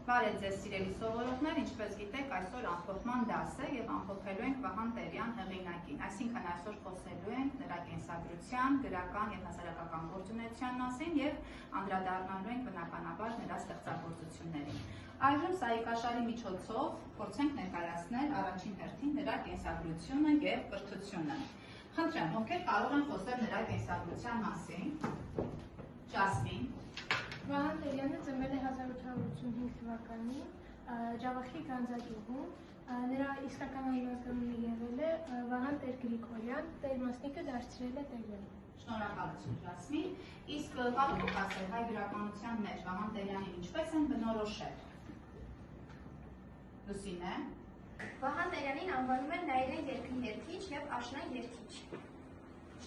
Բարև ձեզ սիրելի սովորողներ, ինչպես գիտեք, այսօր ամփոփման դաս է եւ ամփոփելու ենք Վահան Տերյան հեղինակին, այսինքն այսօր խոսելու ենք նրա կենսագրության, գրական եւ հասարակական գործունեության մասին եւ անդրադառնալու ենք բնականաբար նրա ստեղծագործություններին։ Այժմ սայիկաշարի միջոցով փորձենք ներկայացնել առաջին հերթին նրա կենսագրությունը եւ կրթությունը։ Խնդրեմ, ովքեր կարող են խոսել նրա կենսագրության մասին։ Ջասմին։ Վահան Տերյանը ծնվել է 1885 թվականին Ջավախի Գանձագյուղում, նրա իսկական անունը եղել է Վահան Տեր Գրիգորյան, Տերմասնիկը դարձրել է Տերյան։ Շնորհակալություն Ջասմին, իսկ կարող եք ասել հայ գրականության մեջ Վահան Տերյանին ինչպես են բնորոշել։ Լուսինե։ Վահան Տերյանին անվանում են նայիրեն երկրի երգիչ եւ աշնան երգիչ։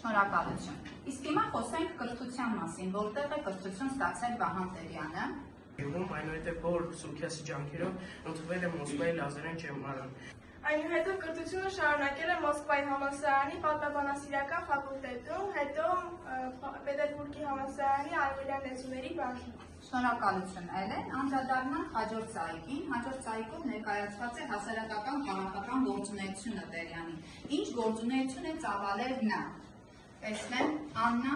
Շնորհակալություն։ Իսկ հիմա խոսենք կրթության մասին, որտեղ է կրթություն ստացել Վահան Տերյանը։ Գյուղում այնուհետև որ Սուքիասի ջանքերով ընդունվել է Մոսկվայի լազերեն ճեմարան։ Այնուհետև կրթությունը շարունակել է Մոսկվայի համալսարանի պատմաբանասիրական ֆակուլտետում, հետո Պետերբուրգի համալսարանի արևելյան լեզուների բաժնում։ Շնորհակալություն Էլեն, անդրադառնանք հաջորդ ծայրին։ Հաջորդ ծայրով ներկայացված է հասարակական քաղաքական գործունեությունը Տերյանի։ Ինչ գործունեություն է ծավալել նա։ Տեսնեմ, Աննա։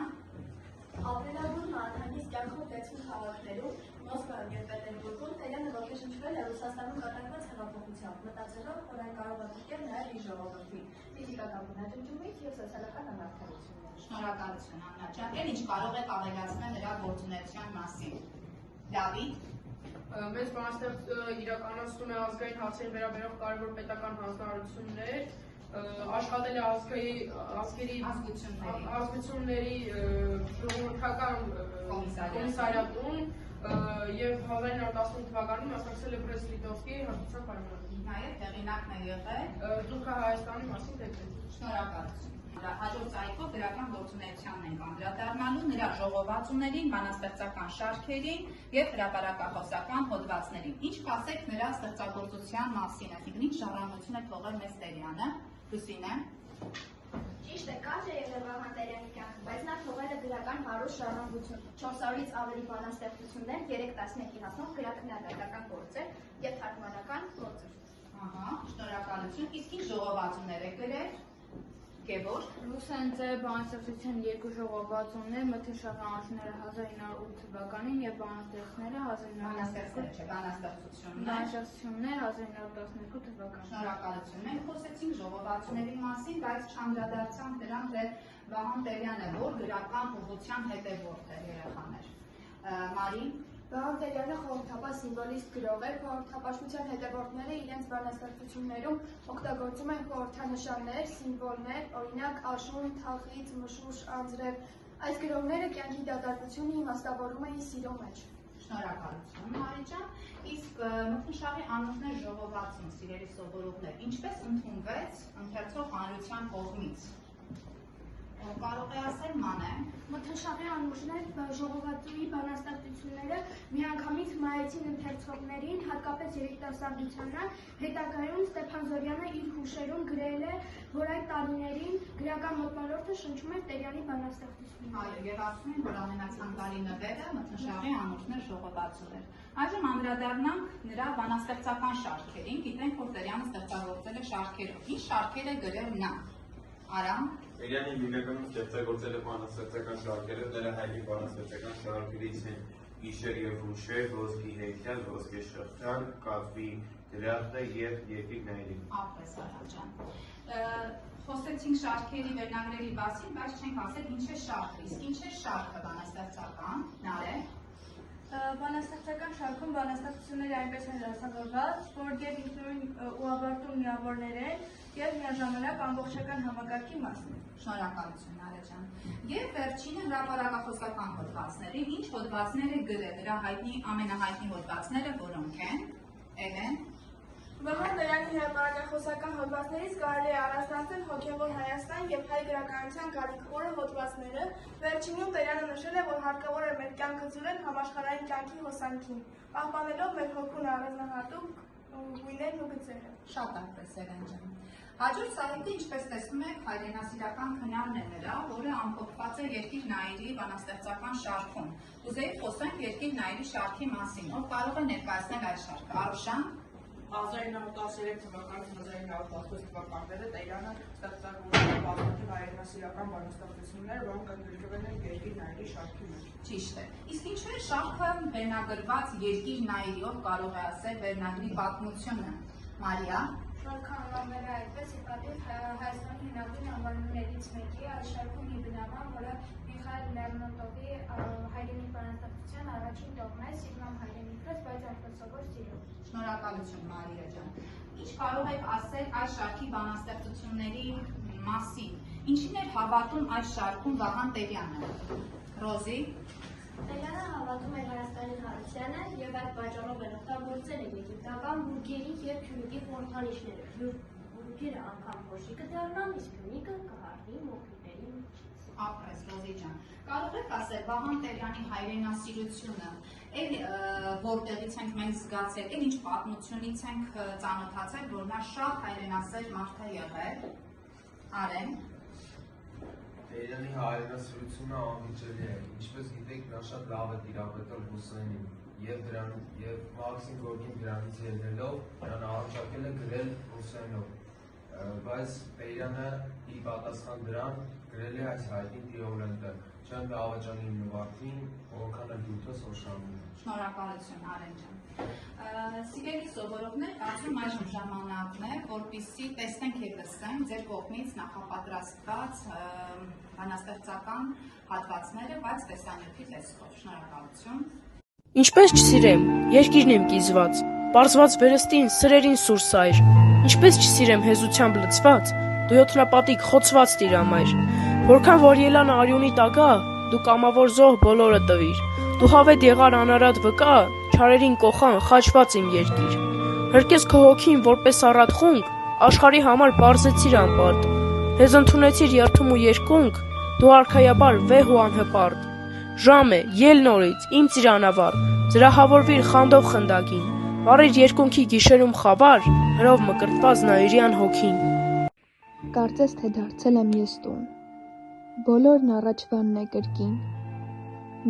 Ապրելագույն մանրանկից կյանքով 6 քաղաքներում, Մոսկվայում և Պետերբուրգում Տերյանը ոգեշնչվել է Ռուսաստանում կատարված հեղափոխությամբ, մտածելով, որ այն կարող է փոխել նաև իր ժողովրդի ֆիզիկական բնաջնջումից և սոցիալական անարդարությունից։ Շնորհակալություն Աննա ջան, ինչ կարող եք ավելացնել նրա գործունեության մասին։ Դավիթ։ Մեծ բանաստեղծ իրականացնում է ազգային հարցերի վերաբերող կարևոր պետական հանձնարարություններ, աշխատել է ազգությունների ժողովրդական կոմիսարիատում և 1918 թվականին մասնակցել է Բրեստ-Լիտովսկի հաշտության պայմաններին։ Նաև հեղինակն է եղել Թուրքիա Հայաստանի մասին դեպքեր։ Շնորհակալություն։ Հաջորդ ծայրով գրական գործունեությանն ենք անդրադառնալու նրա ժողովածուներին, բանաստեղծական շարքերին եւ հրապարակախոսական հոդվածներին։ Ինչ կասեք նրա ստեղծագործության մասին, այսինքն ինչ ժառանգություն է թողել մեզ Տերյանը։ Լուսինե։ Ճիշտ է, կարճ է եղել Վահան Տերյանի կյանքը, բայց նա թողել է գրական հարուստ ժառանգություն, 400-ից ավելի բանաստեղծություններ, 3 տասնյակի հասնող գրաքննադատական գործեր եւ թարգմանական գործեր։ Ահա, շնորհակալություն։ Իսկ ինչ ժողովածուներ է գրել։ Գևորգ։ Ռուսանցե բանաստեղծության 2 ժողովածուներ, մթնշաղի անունները 1908 թվականին եւ բանաստեղծները 1912 թվականին։ Շնորհակալություն։ Մենք խոսեցինք ժողովածուների մասին, բայց չանդրադարձանք դրան, թե Վահան Տերյանը որ գրական ուղղության հետևորդ է երեխաներ։ Մարին։ Վահան Տերյանը խորհրդապաշ սիմվոլիստ գրող էր, խորհրդապաշտության հետևորդները իրենց բանաստեղծություններում օգտագործում են խորհրդանշաններ, սիմվոլներ, օրինակ աշուն, թախիծ, մշուշ, անձրև։ Այս գրողները կյանքի դատարկությունը իմաստավորում էին սիրո մեջ։ Շնորհակալություն Մարի ջան, իսկ մթնշաղի անուններ ժողովածուն, սիրելի սովորողներ, ինչպես ընդունվեց ընթերցող հանրության կողմից։ Կարող է ասել Մանե։ Մթնշաղի անուշներ ժողովածուի բանաստեղծությունները միանգամից մայեցին ընթերցողներին, հատկապես երիտասարդությանը, հետագայում Ստեփան Զորյանը իր հուշերում գրել է, որ այդ տարիներին գրական մոտմարորդը շնչում էր Տերյանի բանաստեղծությունները։ Այո, եւ ասում են, որ ամենացանկալի նվերը մթնշաղի անուշներ ժողովածուն էր։ Այժմ անդրադառնանք նրա բանաստեղծական շարքերին, գիտենք, որ Տերյանը ստեղծագործել է շարքերով։ Ինչ շարքեր է գրել նա։ Արամ։ Տերյանը հիմնականում ստեղծագործել է բանաստեղծական շարքերը, նրա հայտնի բանաստեղծական շարքերից են Գիշեր եւ հուշեր, Ոսկի հեքիաթ, Ոսկե շղթան, Կատվի դրախտը եւ Երկիր նայրին։ Ապրես Արամ ջան։ Խոսեցինք շարքերի վերնագրերի մասին, բայց չենք ասել ինչ է շարքը, իսկ ինչ է շարքը բանաստեղծական, Նարե։ Բանաստեղծական շարքում բանաստեղծությունները այնպես են դասավորված, որ եւ ինքնուրույն ու ավարտուն միավորներ են եւ միաժամանակ ամբողջական համակարգի մասն են։ Շնորհակալություն Նարե ջան։ Եվ վերջինը հրապարակախոսական հոդվածների, ինչ հոդվածներ է գրել, նրա ամենահայտնի հոդվածները որոնք են։ Էլեն։ Վահան Տերյանի հրապարակախոսական հոդվածներից կարելի է առանձնացնել Հոգևոր Հայաստան եւ հայ գրականության գալիքորը հոդվածները։ Վերջինում Տերյանը նշել է, որ հարկավոր է մեր կյանքը զուրել համաշխարհային կյանքի հոսանքին, պահպանելով մեր հոգուն առանձնահատուկ գույներն ու գծերը։ Շատ այդպես Երեն ջան։ Հաջորդ սայթը, ինչպես տեսնում եք, հայրենասիրական քննարկն է նրա, որը ամփոփված է Երկիր Նայիրի բանաստեղծական շարքում։ Կուզեի խոսենք Երկիր Նայիրի շարքի մասին, ով կարող է ներկայացնել այդ շարքը։ Արուշան 1913 թվականից 1916 թվականները Տերյանը ստեղծագործել է բազմաթիվ հայրենասիրական բանաստեղծություններ, որոնք ընդգրկվել են Երկիր Նայիրի շարքի մեջ։ Ճիշտ է։ Իսկ ինչու է շարքը վերնագրված Երկիր Նայիրի, ով կարող է ասել վերնագրի պատմությունը։ Մարիա Շարքը անվանվել է այդպես, ի պատիվ Հայաստանի հնագույն անվանումներից մեկի, այս շարքում մի բնական, որը Միխայել Լեռնոտովի հայրենիք բանաստեղծության առաջին տողն է, Սիրմամ հայրենիքս, բայց արտասովոր սիրո։ Շնորհակալություն Մարիա ջան։ Ինչ կարող եք ասել այս շարքի բանաստեղծությունների մասին։ Ինչին էր հավատում այս շարքում Վահան Տերյանը։ Ռոզի Տերյանը հավատում էր Հայաստանի հարությանը եւ այդ պատճառով էլ օգտագործել է եգիպտական բուրգերի եւ փյունիկի խորհրդանիշները։ Բուրգերը անգամ փոշիկը դառնան, իսկ փյունիկը կհարվի մոխրիների միջից։ ապրես Ռոզի ջան։ Կարող եք ասել Վահան Տերյանի հայրենասիրությունը, այլ որտեղից ենք մենք զգացել, այլ ինչ պատմությունից ենք ծանոթացել, որ նա շատ հայրենասեր մարդ է եղել։ Արեն Տերյանի հայրենասիրությունը անվիճելի է, ինչպես գիտեք, նա շատ լավ է տիրապետել Հուսեյնին եւ Մաքսիմ Գորկին դրանից ելնելով նրան առաջարկել է գրել Հուսեյնով, բայց Տերյանը ի պատասխան դրան գրել է այս հայտնի տիրոլենտը Չան Դավաճանի նվարտին, որքան էլ դուքս օշանում։ Շնորհակալություն Արեն ջան։ Սիրելի սովորողներ, կարծում այժմ ժամանակն է, որպեսզի տեսնենք եւ լսենք ձեր կողմից նախապատրաստված բանաստեղծական հատվածները, բայց տեսանյութի տեսքով։ Շնորհակալություն։ Ինչպես չսիրեմ, երկիրն եմ կիզված, պարզված վերստին սրերին սուր սայր, ինչպես չսիրեմ հեզությամբ լցված, դու յոթնապատիկ խոցված տիրամայր, որքան որ ելան արյունի տակա, դու կամավոր զոհ բոլորը տվիր, դու հավետ եղար անարատ վկա, չարերին կոխան խաչված իմ երկիր, հրկես քո հոգին որպես առատ խունկ, աշխարհի համար պարզեցիր անպարտ, հեզ ընդունեցիր երթում ու երկունք, դու արքայաբար վեհ ու անհպարտ, ժամ է, ել նորից, իմ ծիրանավար, ծրահավորվիր խանդով խնդակին, վառիր երկունքի գիշերում խավար, հրով մկրտված նայիրյան հոգին։ Կարծես թե դարձել եմ ես տուն, բոլորն առաջվանն է կրկին,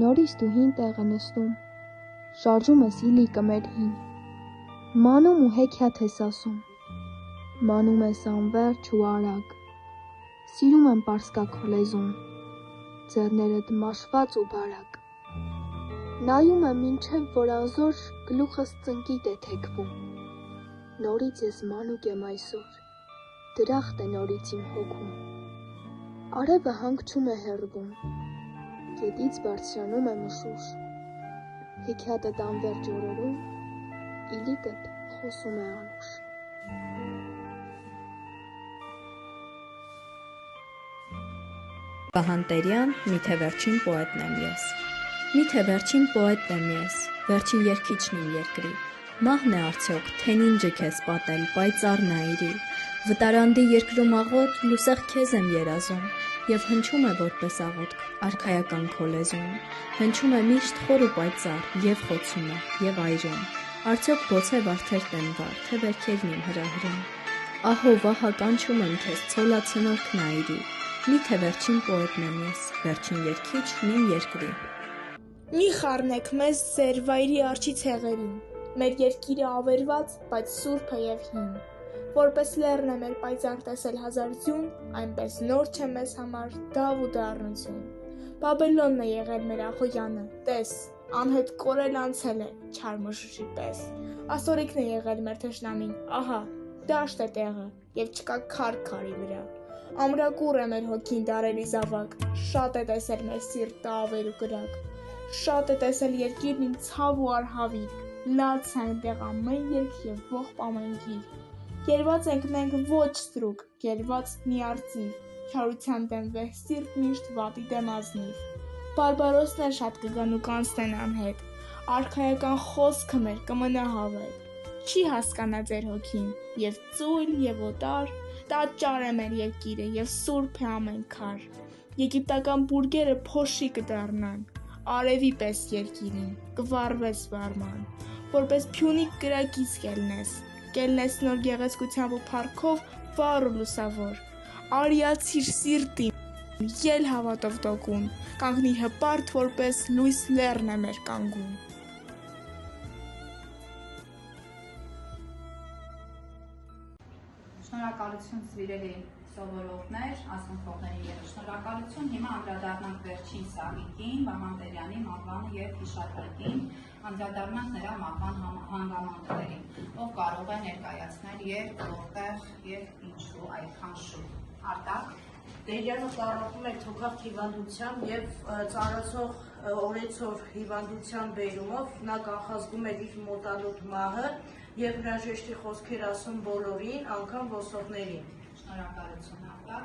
նորից դու հին տեղը նստում, շարժում ես իլիկը մեր հին, մանում ու հեքիաթ ես ասում, մանում ես անվերջ ու արագ, սիրում եմ պարսկա լեզուն, ձեռներդ մաշված ու բարակ, նայում եմ մինչև որ անզոր գլուխս ծնկիտ է թեքվում, նորից ես մանուկ եմ այսօր, դրախտ է նորից իմ հոգում, արևը հանգչում է հեռվում, գետից բարձրանում է մշուշ, հեքիաթդ անվերջ օրորում, իլիկդ խոսում է անուշ։ Վահան Տերյան, միթե վերջին պոետն եմ ես։ Միթե վերջին պոետն եմ ես, վերջին երգիչն իմ երկրի։ Մահն է արդյոք, թենին ջքես պատել, պայծառ նայիրի։ Վտարանդի երկրում աղոտ, լուսեղ քեզ եմ երազում, եւ հնչում է որպես աղոթք, արքայական քո լեզուն։ Հնչում է միշտ խոր ու պայծառ, եւ խոցում է, եւ այրում։ Արդյոք բոցե վարդեր տենվար, թե վերքերն իմ հրահրում։ Ահո վահա կանչում եմ քեզ ցոլացնորք նայիրի։ Միթե վերջին պոետն եմ ես, վերջին երգիչն իմ երկրի։ Մի խառնեք մեզ ձեր վայրի արջի ցեղերին, մեր երկիրը ավերված, բայց սուրբ է եւ հին։ Որպես լեռն է մեր պայծառ տեսել հազարություն, այնպես նոր չէ մեզ համար դավ ու դառնություն։ Բաբելոնն է եղել մեր Ախոյանը, տես, անհետ կորել անցել է, չար մշուշի պես։ Ասորիկն է եղել մեր թշնամին, ահա, դաշտ է տեղը, եւ չկա քար քարի վրա։ Ամրակուր է մեր հոգին դարելի զավակ, շատ է տեսել մեր սիրտը ավեր ու կրակ, շատ է տեսել երկիրն իմ ցավ ու արհավիկ, լաց է այնտեղ ամեն երգ եւ ողբ ամեն գիր։ Գերված ենք մենք ոչ ստրուկ, գերված միարծիվ, չարության դեմ վեհ սիրտ միշտ վատի դեմ ազնիվ։ Բարբարոսներ շատ կգան ու կանցնեն անհետ, արքայական խոսքը մեր կմնա հավետ։ Չի հասկանա ձեր հոգին, եւ ծույլ եւ օտար, տաճար է մեր երկիրը եւ սուրբ է ամեն քար։ Եգիպտական բուրգերը փոշի կդառնան, արևի պես երկիրին, կվառվես վարման, որպես փյունիկ կրակից կելնես, կելնես նոր գեղեցկությամբ ու փառքով վառ ու լուսավոր։ Արիացիր սիրտին, ել հավատով տոկուն, կանգնիր հպարտ, որպես լույս լեռն է մեր կանգուն։ Շնորհակալություն սիրելի սովորողներ, ասմունքողների եւ շնորհակալություն։ Հիմա անդրադառնանք վերջին սահիկին, Վահան Տերյանի մահվան եւ հիշատակին, անդրադառնանք նրա մահվան հանգամանքներին, ով կարող է ներկայացնել երբ, որտեղ եւ ինչու այդքան շուտ։ Արտակ Տերյանը տառապում էր թոքախ հիվանդությամբ եւ ծառացող օրեցօր հիվանդության բերումով նա կանխազգում էր իր մոտալուտ մահը եւ հրաժեշտի խոսքեր ասում բոլորին, անգամ ոսողներին։ Շնորհակալություն Արտակ։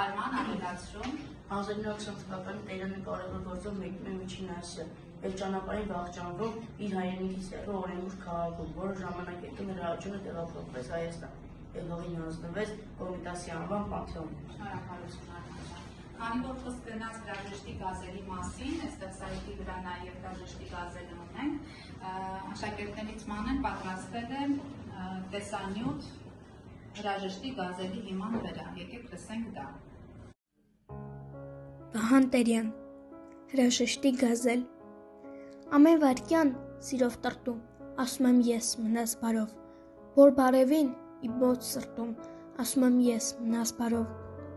Արման անդրադարձում 1920 թվականին Տերյանի կարևոր գործով մեկնում է Միջին Ասիա եւ ճանապարհին վախճանվում իր հայրենիքից հեռու Օրենբուրգ քաղաքում, որը ժամանակ հետո նրա աճյունը տեղափոխվեց Հայաստան եւ հողին հանձնվեց Կոմիտասի անվան Պանթեոն։ Շնորհակալություն Արման։ Քանի որ խոսք գնաց հրաժեշտի գազելի մասին, այստեղ սայթի վրա նաև հրաժեշտի գազելը ունենք, աշակերտներից մանեն պատրաստել է տեսանյութ հրաժեշտի գազելի հիման վրա։ Եկեք լսենք դա։ Վահան Տերյան, հրաժեշտի գազել։ Ամեն վայրկյան սիրով տրտում, ասում եմ ես մնաս բարով, որ բարևին ի բոց սրտում, ասում եմ ես մնաս բարով,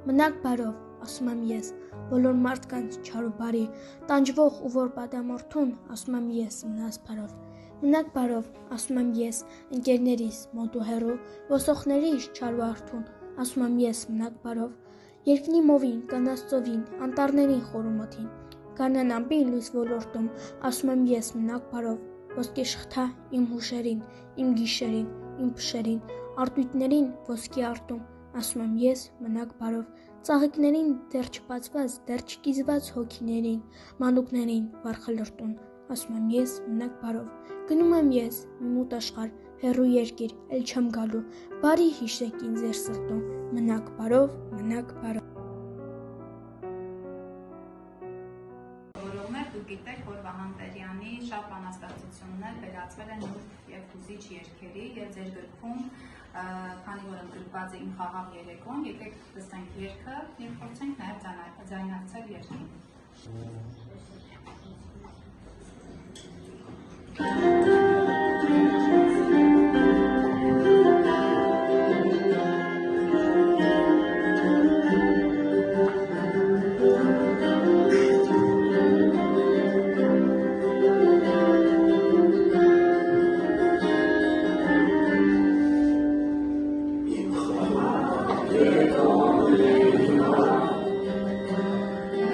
մնաք բարով, ասում եմ ես, բոլոր մարդկանց չար ու բարի, տանջվող ու որ պատամորթուն, ասում եմ ես մնաս բարով, մնաք բարով, ասում եմ ես, ընկերներիս մոտ ու հեռու, ոսողներիս չար ու արթուն, ասում եմ ես մնաք բարով, երկնի մովին, կանաց ծովին, անտառներին խորումոթին, գարնան ամպին լույս ոլորտում, ասում եմ ես մնաք բարով, ոսկե շղթա իմ հուշերին, իմ գիշերին, իմ փշերին, արտույտներին ոսկի արտում, ասում եմ ես մնաք բարով, ծաղիկներին դեռ չբացված, դեռ չկիզված հոգիներին, մանուկներին վարխլրտուն, ասում եմ ես մնաք բարով, գնում եմ ես մի մութ աշխարհ, հեռու երկիր, էլ չեմ գալու, բարի հիշեք ինձ ձեր սրտում, մնաք բարով, մնաք բարով։ Դուք գիտեք, որ Վահան Տերյանի շատ բանաստեղծություններ վերածվել են նուրբ եւ հուզիչ երգերի եւ ձեր գրքում, քանի որ ընդգրկված է Իմ խաղաղ երեկոն, եկեք լսենք երգը եւ փորձենք նաեւ ձայնարկել երգին։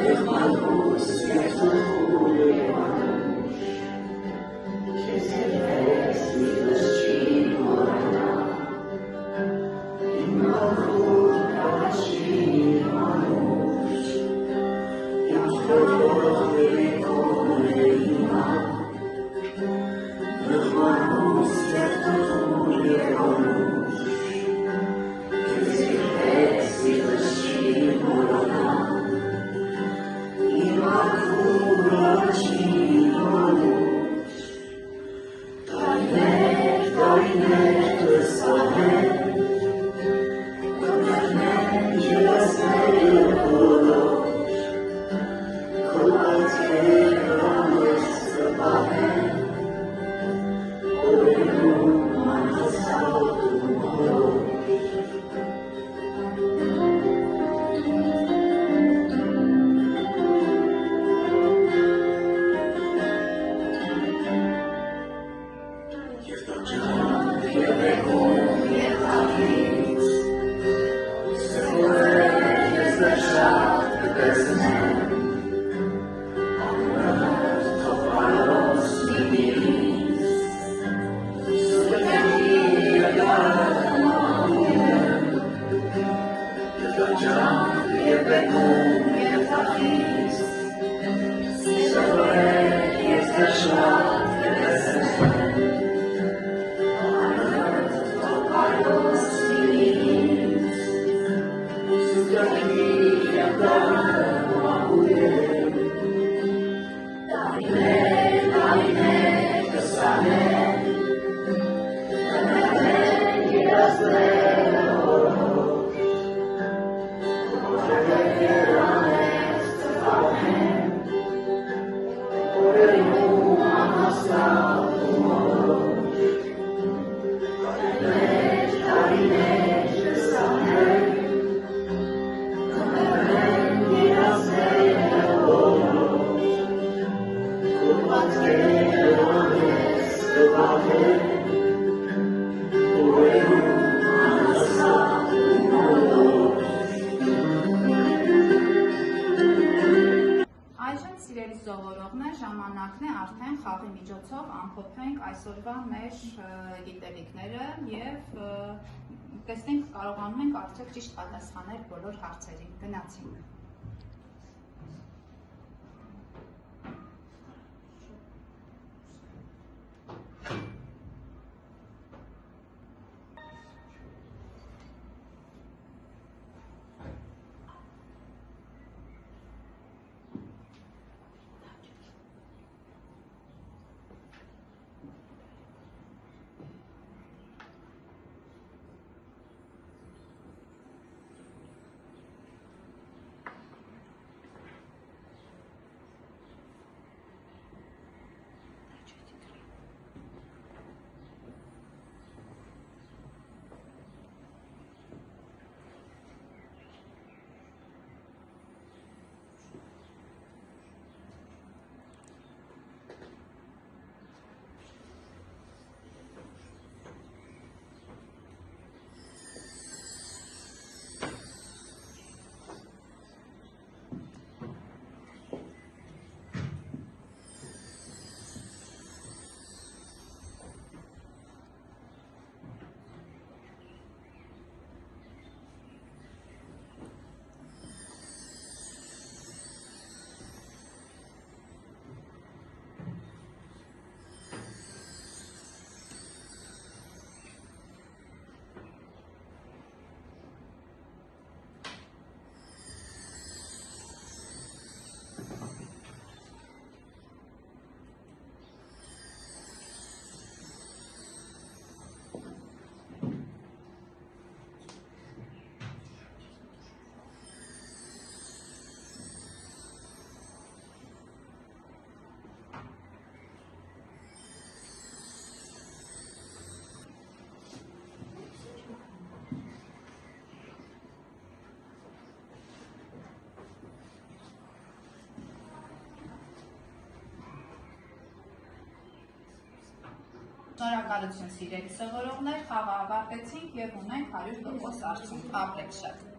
Ech mal los, Այժմ սիրելի սովորողներ, ժամանակն է արդեն խաղի միջոցով ամփոփենք այսօրվա մեր գիտելիքները եւ տեսնենք կարողանում ենք արդյոք ճիշտ պատասխանել բոլոր հարցերին։ Գնացինք։ Շնորհակալություն սիրելի սովորողներ, խաղը ավարտեցինք եւ ունենք 100% արդյունք։ Ապրեք շատ։